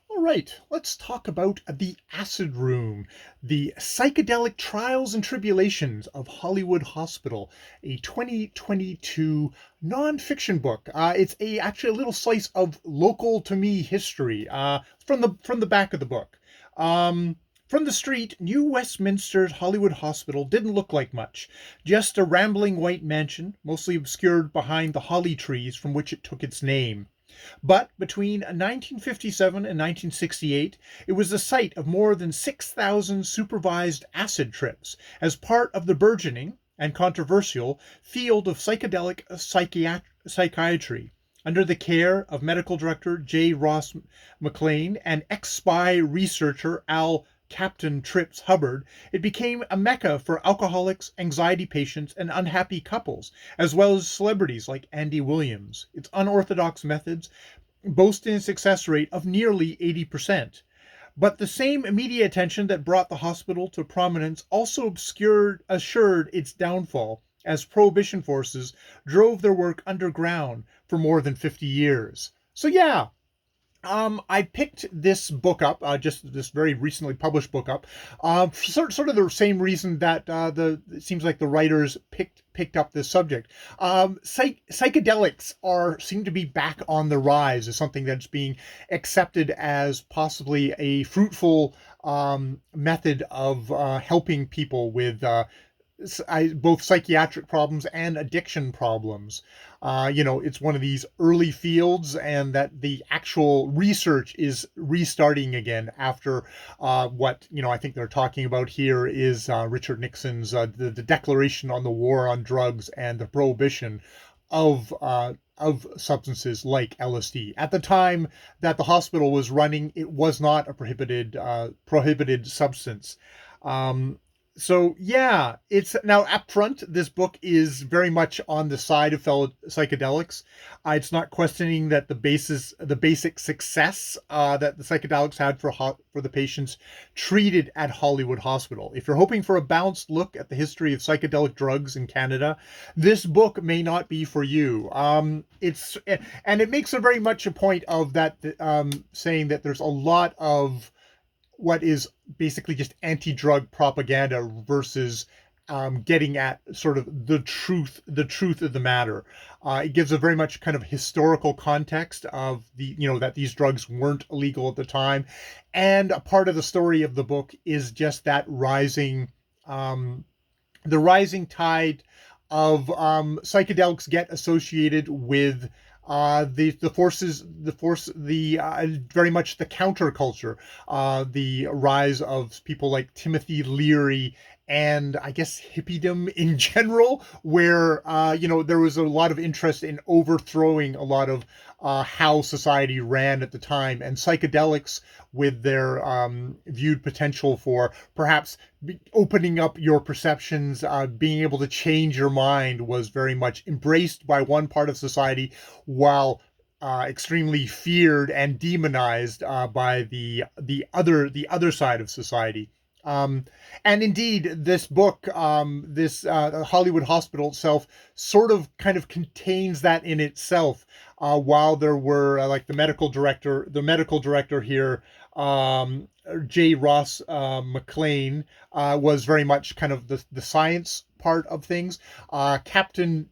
All right, let's talk about The Acid Room, the psychedelic trials and tribulations of Hollywood Hospital, a 2022 nonfiction book. It's actually a little slice of local to me history from the back of the book. Um, from the street, New Westminster's Hollywood Hospital didn't look like much, just a rambling white mansion, mostly obscured behind the holly trees from which it took its name. But between 1957 and 1968, it was the site of more than 6,000 supervised acid trips as part of the burgeoning and controversial field of psychedelic psychiatry. Under the care of medical director J. Ross McLean and ex-spy researcher Al Captain Trips Hubbard, it became a mecca for alcoholics, anxiety patients, and unhappy couples, as well as celebrities like Andy Williams. Its unorthodox methods boasting a success rate of nearly 80%. But the same media attention that brought the hospital to prominence also assured its downfall, as prohibition forces drove their work underground for more than 50 years. So yeah, I picked this book up, just this very recently published book up, sort of the same reason that it seems like the writers picked up this subject. Psychedelics seem to be back on the rise as something that's being accepted as possibly a fruitful method of helping people with both psychiatric problems and addiction problems. It's one of these early fields, and that the actual research is restarting again after what I think they're talking about here is Richard Nixon's the Declaration on the War on Drugs and the prohibition of substances like LSD. At the time that the hospital was running, it was not a prohibited substance. Um, so yeah, it's now up front. This book is very much on the side of fellow psychedelics. It's not questioning that the basic success that the psychedelics had for the patients treated at Hollywood Hospital. If you're hoping for a balanced look at the history of psychedelic drugs in Canada, this book may not be for you. It makes a very much a point of that, saying that there's a lot of what is basically just anti-drug propaganda versus getting at sort of the truth of the matter. It gives a very much kind of historical context of that these drugs weren't illegal at the time, and a part of the story of the book is just that um, the rising tide of psychedelics get associated with the forces, the very much the counterculture, the rise of people like Timothy Leary and I guess hippiedom in general, where there was a lot of interest in overthrowing a lot of how society ran at the time, and psychedelics with their viewed potential for perhaps opening up your perceptions, being able to change your mind, was very much embraced by one part of society, while extremely feared and demonized by the other side of society. Um, and indeed, this book, this Hollywood Hospital itself, sort of kind of contains that in itself. While there were the medical director here, um, J. Ross McLean, was very much kind of the science part of things. Captain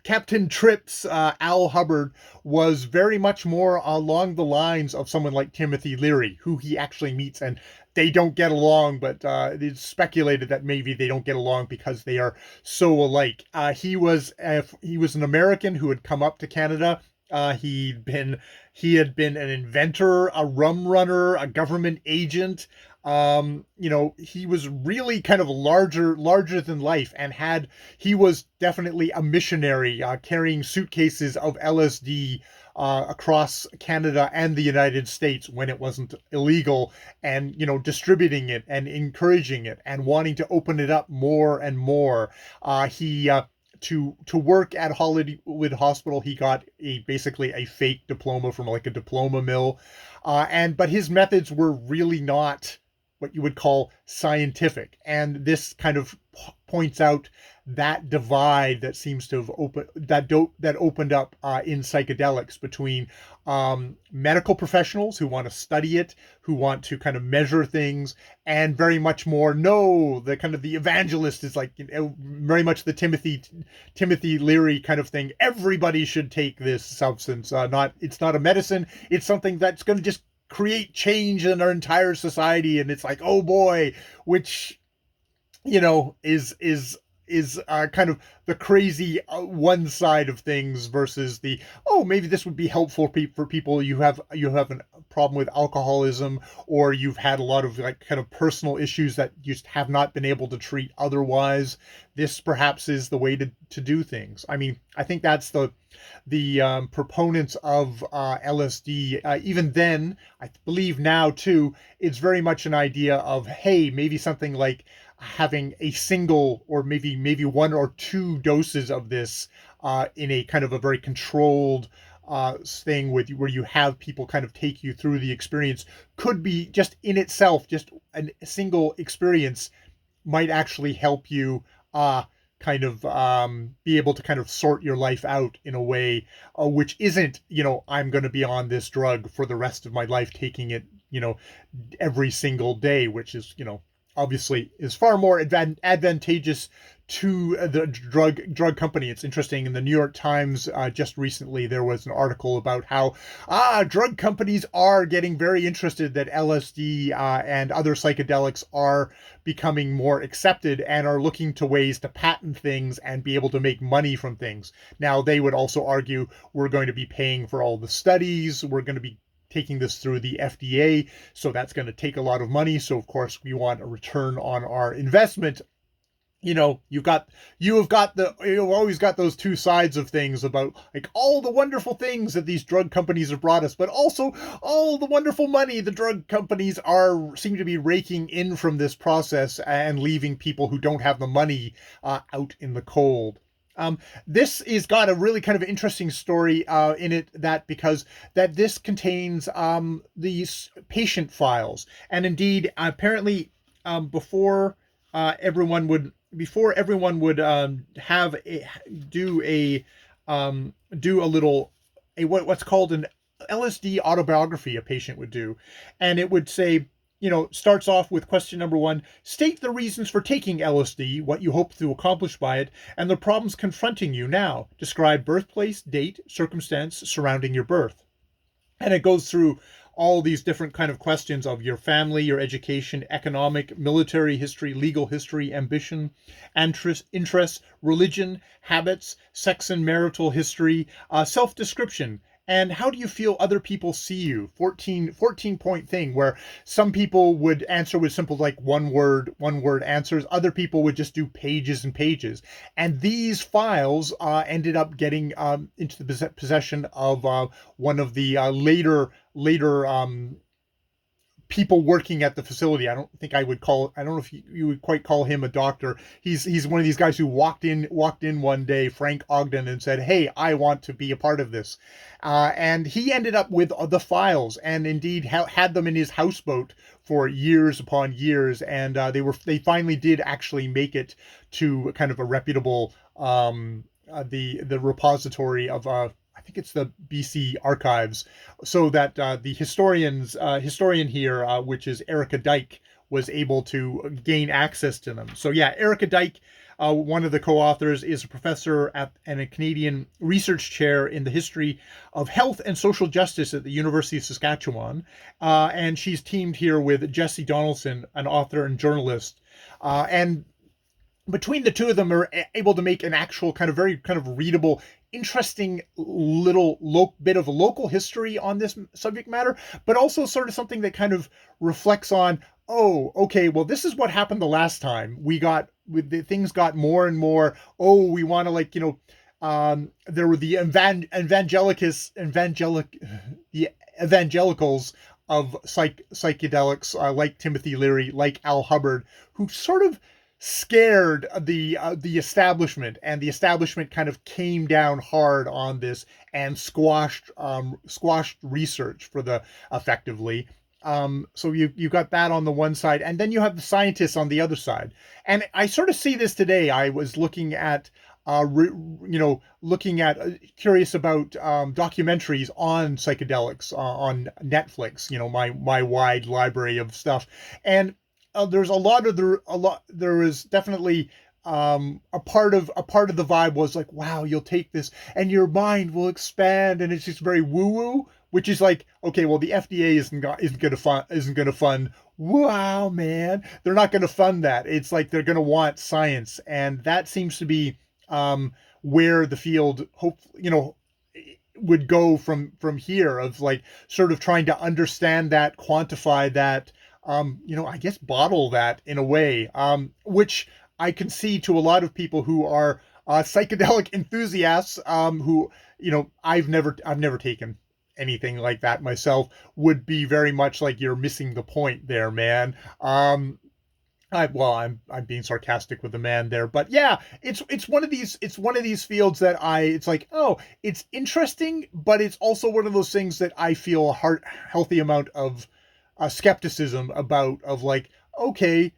Trips, Al Hubbard, was very much more along the lines of someone like Timothy Leary, who he actually meets, and they don't get along, but it's speculated that maybe they don't get along because they are so alike. He was an American who had come up to Canada. He had been an inventor, a rum runner, a government agent. He was really kind of larger than life, and he was definitely a missionary, carrying suitcases of LSD across Canada and the United States when it wasn't illegal, and distributing it and encouraging it and wanting to open it up more and more. He To work at Hollywood Hospital, he got basically a fake diploma from like a diploma mill, but his methods were really not what you would call scientific. And this kind of points out that divide that seems to have opened up in psychedelics between medical professionals who want to study it, who want to kind of measure things, and very much more no, the kind of the evangelist is like, you know, very much the Timothy Leary kind of thing. Everybody should take this substance. It's not a medicine. It's something that's going to just create change in our entire society. And it's like, oh boy, which, you know, is kind of the crazy one side of things versus the, oh, maybe this would be helpful for people. You have a problem with alcoholism, or you've had a lot of like kind of personal issues that you just have not been able to treat otherwise. This perhaps is the way to do things. I mean, I think that's the proponents of LSD. Even then, I believe now too, it's very much an idea of, hey, maybe something like having a single or maybe one or two doses of this in a kind of a very controlled thing where you have people kind of take you through the experience could be just in itself, just a single experience might actually help you kind of be able to kind of sort your life out in a way which isn't, you know, I'm going to be on this drug for the rest of my life, taking it, you know, every single day, which is, you know, obviously is far more advantageous to the drug company. It's interesting, in the New York Times just recently there was an article about how drug companies are getting very interested that LSD and other psychedelics are becoming more accepted and are looking to ways to patent things and be able to make money from things. Now, they would also argue, we're going to be paying for all the studies, we're going to be taking this through the FDA, so that's going to take a lot of money. So of course we want a return on our investment. You know, you've always got those two sides of things about like all the wonderful things that these drug companies have brought us, but also all the wonderful money the drug companies seem to be raking in from this process and leaving people who don't have the money out in the cold. This has got a really kind of interesting story in it, because this contains these patient files, and indeed apparently before everyone would have what's called an LSD autobiography, a patient would do, and it would say, you know, starts off with question number 1, state the reasons for taking LSD, what you hope to accomplish by it, and the problems confronting you now. Describe birthplace, date, circumstance surrounding your birth. And it goes through all these different kind of questions of your family, your education, economic, military history, legal history, ambition, interests, religion, habits, sex and marital history, self-description, and how do you feel other people see you? 14 point thing where some people would answer with simple like one word answers. Other people would just do pages and pages. And these files ended up getting into the possession of one of the later people working at the facility. I don't know if you would quite call him a doctor. He's one of these guys who walked in one day, Frank Ogden, and said, hey, I want to be a part of this. And he ended up with the files, and indeed had them in his houseboat for years upon years. And they finally did actually make it to kind of a reputable, the repository of I think it's the BC Archives, so that the historian here, which is Erica Dyke, was able to gain access to them. So yeah, Erica Dyke, one of the co-authors, is a professor and a Canadian research chair in the history of health and social justice at the University of Saskatchewan, and she's teamed here with Jesse Donaldson, an author and journalist, and between the two of them are able to make an actual kind of very kind of readable, interesting little bit of a local history on this subject matter, but also sort of something that kind of reflects on, oh, okay, well, this is what happened the last time. Things got more and more, oh, we want to, like, you know, there were the evangelicals of psychedelics, like Timothy Leary, like Al Hubbard, who sort of scared the establishment, and the establishment kind of came down hard on this and squashed research effectively. So you got that on the one side, and then you have the scientists on the other side. And I sort of see this today. I was looking at, looking at, curious about documentaries on psychedelics on Netflix. My wide library of stuff, and there's a lot. There is definitely a part of the vibe was like, wow, you'll take this and your mind will expand, and it's just very woo woo, which is like, okay, well, the FDA isn't gonna fund. Wow, man, they're not gonna fund that. It's like they're gonna want science, and that seems to be where the field would go from here, of like sort of trying to understand that, quantify that, I guess bottle that in a way, which I can see to a lot of people who are psychedelic enthusiasts, who, I've never taken anything like that myself, would be very much like, you're missing the point there, man. I'm being sarcastic with the man there, but yeah, it's one of these fields that it's like, oh, it's interesting, but it's also one of those things that I feel a healthy amount of skepticism about, of like, okay,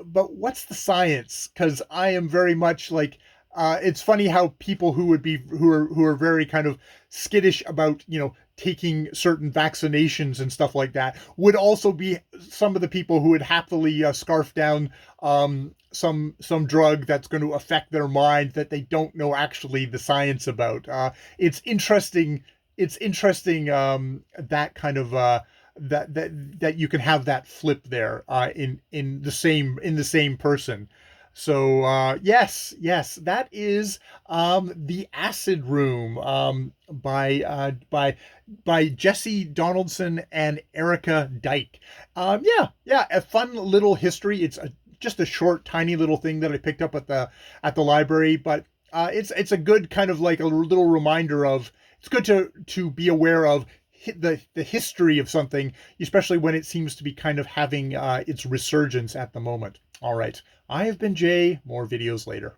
but what's the science? Because I am very much like, it's funny how people who are very kind of skittish about, taking certain vaccinations and stuff like that, would also be some of the people who would happily scarf down some drug that's going to affect their mind, that they don't know actually the science about. It's interesting. It's interesting, that kind of that you can have that flip there, in the same person. So yes, that is The Acid Room, by Jesse Donaldson and Erica Dyke. Yeah, a fun little history. It's just a short, tiny little thing that I picked up at the library, but it's a good kind of like a little reminder of. It's good to be aware of the history of something, especially when it seems to be kind of having its resurgence at the moment. All right, I have been Jay. More videos later.